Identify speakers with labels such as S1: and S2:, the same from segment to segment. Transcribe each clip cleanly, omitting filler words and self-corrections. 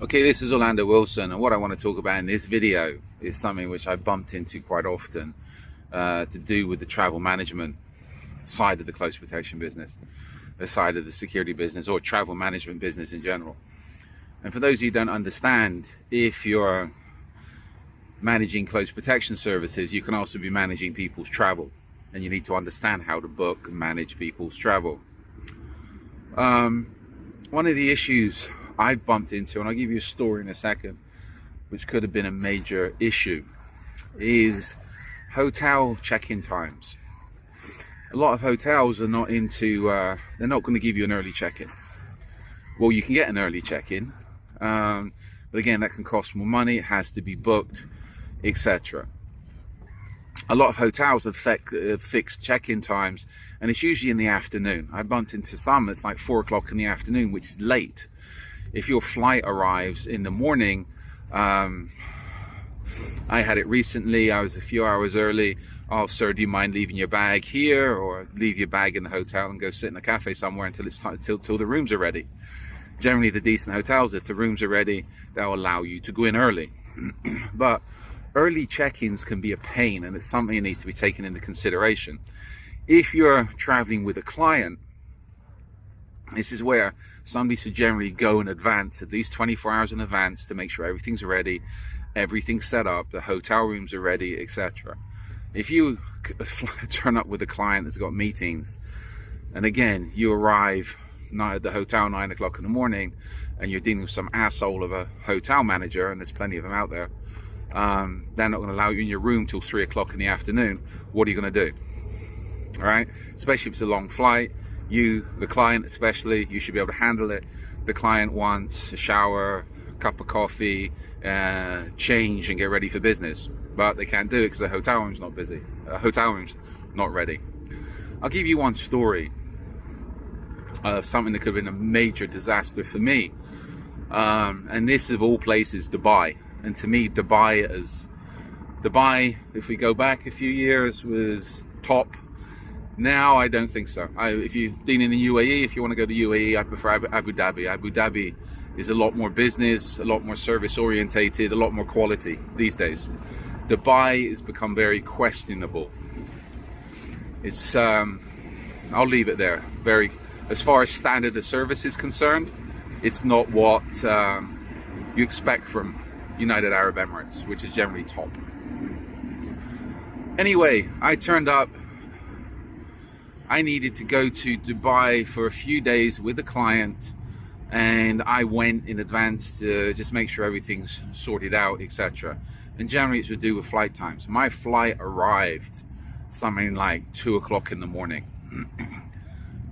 S1: Okay, this is Orlando Wilson, and what I want to talk about in this video is something which I bumped into quite often to do with the travel management side of the close protection business, the side of the security business, or travel management business in general. And for those of you who don't understand, if you're managing close protection services, you can also be managing people's travel, and you need to understand how to book and manage people's travel. One of the issues I bumped into, and I'll give you a story in a second, which could have been a major issue, is hotel check-in times. A lot of hotels are not into, they're not going to give you an early check-in. Well, you can get an early check-in, but again, that can cost more money, it has to be booked, etc. A lot of hotels have fixed check-in times, and it's usually in the afternoon. I bumped into some that's like 4 o'clock in the afternoon, which is late. If your flight arrives in the morning, I had it recently, I was a few hours early. Oh, sir, do you mind leaving your bag here, or leave your bag in the hotel and go sit in a cafe somewhere until it's time, till the rooms are ready. Generally, the decent hotels, if the rooms are ready, they'll allow you to go in early. But early check-ins can be a pain, and it's something that needs to be taken into consideration. If you're traveling with a client, this is where somebody should generally go in advance, at least 24 hours in advance, to make sure everything's ready, everything's set up, the hotel rooms are ready, etc. If you turn up with a client that's got meetings, and again, you arrive at the hotel 9 o'clock in the morning, and you're dealing with some asshole of a hotel manager, and there's plenty of them out there, they're not going to allow you in your room till 3 o'clock in the afternoon. What are you going to do? All right, especially if it's a long flight. You, the client especially, you should be able to handle it. The client wants a shower, a cup of coffee, change, and get ready for business, but they can't do it because the hotel room's not busy. Hotel room's not ready. I'll give you one story of something that could have been a major disaster for me, and this, of all places, Dubai. And to me, Dubai, if we go back a few years, was top. Now, I don't think so. If you're dealing in the UAE, if you want to go to UAE, I prefer Abu Dhabi. Abu Dhabi is a lot more business, a lot more service orientated, a lot more quality these days. Dubai has become very questionable. It's, I'll leave it there. As far as standard of service is concerned, it's not what you expect from United Arab Emirates, which is generally top. Anyway, I turned up. I needed to go to Dubai for a few days with a client, and I went in advance to just make sure everything's sorted out, etc. And generally it's to do with flight times. My flight arrived something like 2 o'clock in the morning.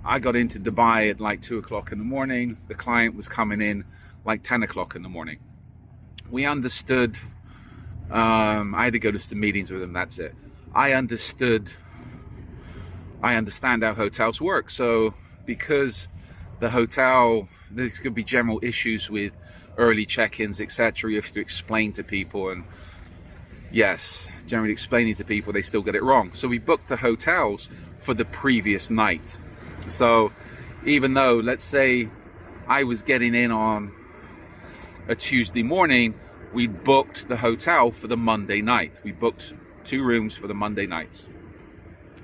S1: I got into Dubai at like 2 o'clock in the morning. The client was coming in like 10 o'clock in the morning. We understood, I had to go to some meetings with him, that's it. I understand how hotels work. So because the hotel, there could be general issues with early check-ins, etc. You have to explain to people, and yes, generally explaining to people, they still get it wrong. So we booked the hotels for the previous night. So even though, let's say I was getting in on a Tuesday morning, we booked the hotel for the Monday night. We booked 2 rooms for the Monday nights.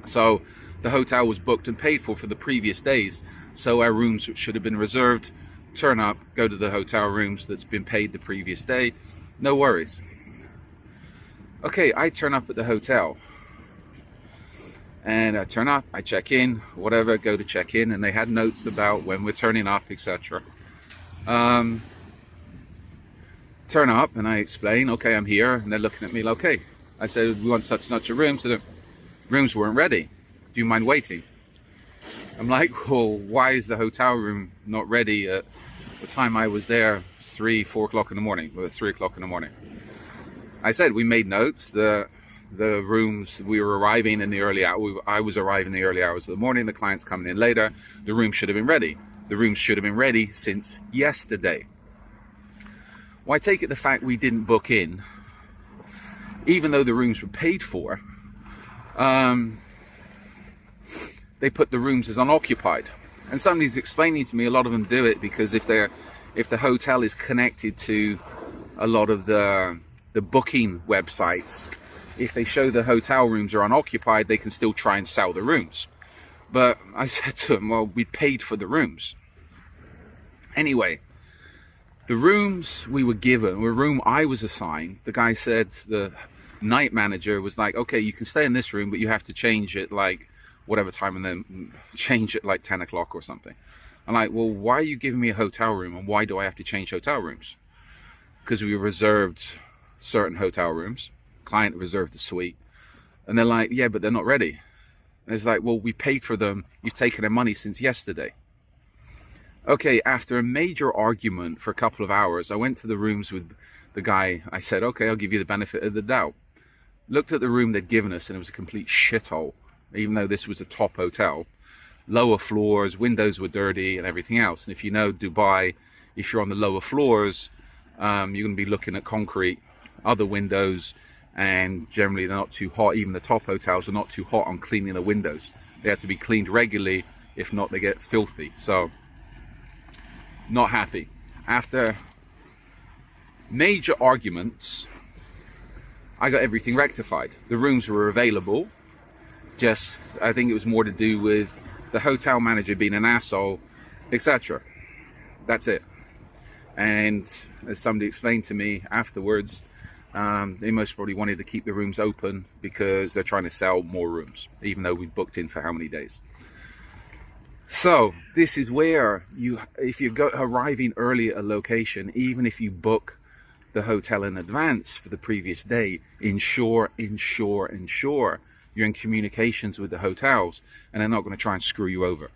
S1: So the hotel was booked and paid for the previous days. So our rooms should have been reserved. Turn up, go to the hotel rooms that's been paid the previous day. No worries. Okay, I turn up at the hotel. And I turn up, I check in, whatever, go to check in, and they had notes about when we're turning up, etc. Turn up, and I explain, okay, I'm here, and they're looking at me like, okay. I said, we want such and such a room, so the rooms weren't ready. Do you mind waiting? I'm like, well, why is the hotel room not ready at the time I was there, 4 o'clock in the morning, or 3 o'clock in the morning? I said, we made notes, the rooms, we were arriving in the early hours, I was arriving in the early hours of the morning, the client's coming in later, the room should have been ready. The room should have been ready since yesterday. Well, I take it the fact we didn't book in, even though the rooms were paid for, they put the rooms as unoccupied. And somebody's explaining to me a lot of them do it because if they're if the hotel is connected to a lot of the booking websites, if they show the hotel rooms are unoccupied, they can still try and sell the rooms. But I said to him, well, we paid for the rooms. Anyway, the rooms we were given, the room I was assigned, the guy said, the night manager was like, okay, you can stay in this room, but you have to change it like whatever time, and then change it like 10 o'clock or something. I'm like, well, why are you giving me a hotel room, and why do I have to change hotel rooms? Because we reserved certain hotel rooms, client reserved the suite, and they're like, yeah, but they're not ready. And it's like, well, we paid for them, you've taken their money since yesterday. Okay, after a major argument for a couple of hours, I went to the rooms with the guy. I said, okay, I'll give you the benefit of the doubt. Looked at the room they'd given us, and it was a complete shithole. Even though this was a top hotel, lower floors, windows were dirty and everything else. And if you know Dubai, if you're on the lower floors, you're going to be looking at concrete, other windows, and generally they're not too hot. Even the top hotels are not too hot on cleaning the windows. They have to be cleaned regularly, if not they get filthy. So, not happy. After major arguments, I got everything rectified. The rooms were available. Just, I think it was more to do with the hotel manager being an asshole, etc. That's it. And as somebody explained to me afterwards, they most probably wanted to keep the rooms open because they're trying to sell more rooms, even though we booked in for how many days. So this is where if you're arriving early at a location, even if you book the hotel in advance for the previous day, ensure you're in communications with the hotels, and they're not going to try and screw you over.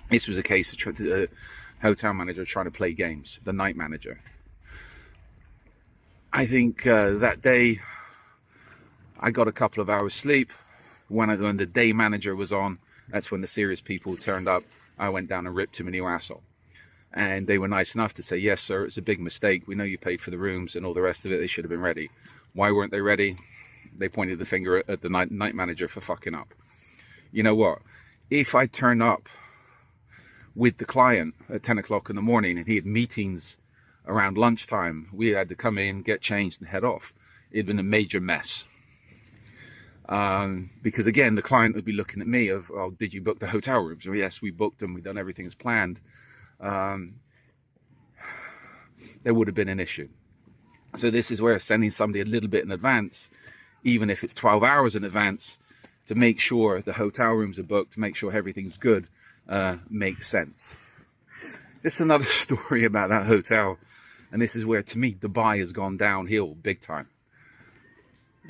S1: This was a case of the hotel manager trying to play games, the night manager. I think that day I got a couple of hours sleep. When the day manager was on, that's when the serious people turned up. I went down and ripped him a new asshole. And they were nice enough to say, yes, sir, it's a big mistake. We know you paid for the rooms and all the rest of it. They should have been ready. Why weren't they ready? They pointed the finger at the night manager for fucking up. You know what? If I turn up with the client at 10 o'clock in the morning and he had meetings around lunchtime, we had to come in, get changed and head off. It'd been a major mess. Because again, the client would be looking at me of, oh, did you book the hotel rooms? Well, yes, we booked them. We've done everything as planned. There would have been an issue. So this is where sending somebody a little bit in advance, even if it's 12 hours in advance, to make sure the hotel rooms are booked, to make sure everything's good, makes sense. Just another story about that hotel. And this is where, to me, Dubai has gone downhill big time.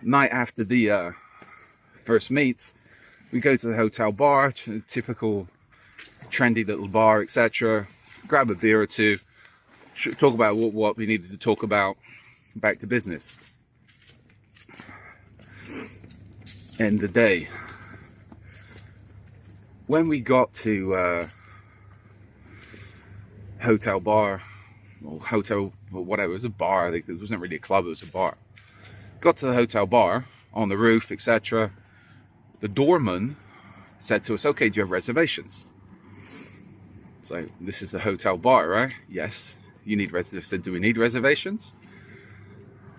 S1: Night after the first meets, we go to the hotel bar, typical trendy little bar, etc. Grab a beer or two, talk about what we needed to talk about, back to business. End the day. When we got to hotel bar, or hotel, whatever, it was a bar. It wasn't really a club, it was a bar. Got to the hotel bar, on the roof, etc. The doorman said to us, okay, do you have reservations? So, this is the hotel bar, right? Yes. You need reservations. I said, do we need reservations?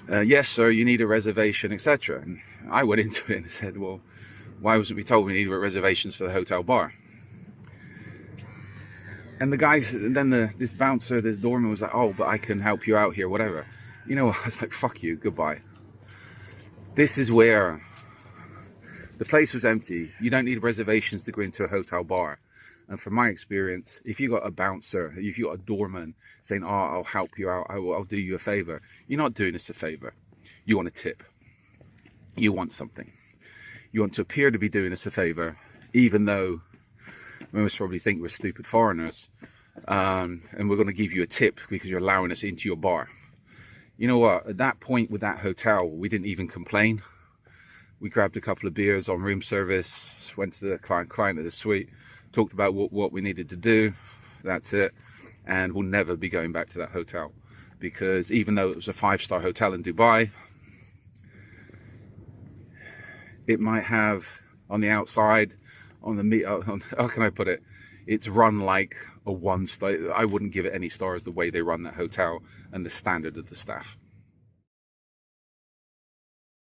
S1: Yes, sir, you need a reservation, etc. And I went into it and said, well, why wasn't we told we needed reservations for the hotel bar? And the guys, then this bouncer, this doorman was like, oh, but I can help you out here, whatever. You know, I was like, fuck you, goodbye. This is where the place was empty. You don't need reservations to go into a hotel bar. And from my experience, if you got a bouncer, if you got a doorman saying, oh, I'll help you out, I'll do you a favor, you're not doing us a favor. You want a tip. You want something. You want to appear to be doing us a favor, even though most probably think we're stupid foreigners, and we're going to give you a tip because you're allowing us into your bar. You know what? At that point with that hotel, we didn't even complain. We grabbed a couple of beers on room service, went to the client at the suite, talked about what we needed to do. That's it. And we'll never be going back to that hotel, because even though it was a 5-star hotel in Dubai, it might have on the outside, how can I put it? It's run like a 1 star. I wouldn't give it any stars the way they run that hotel and the standard of the staff.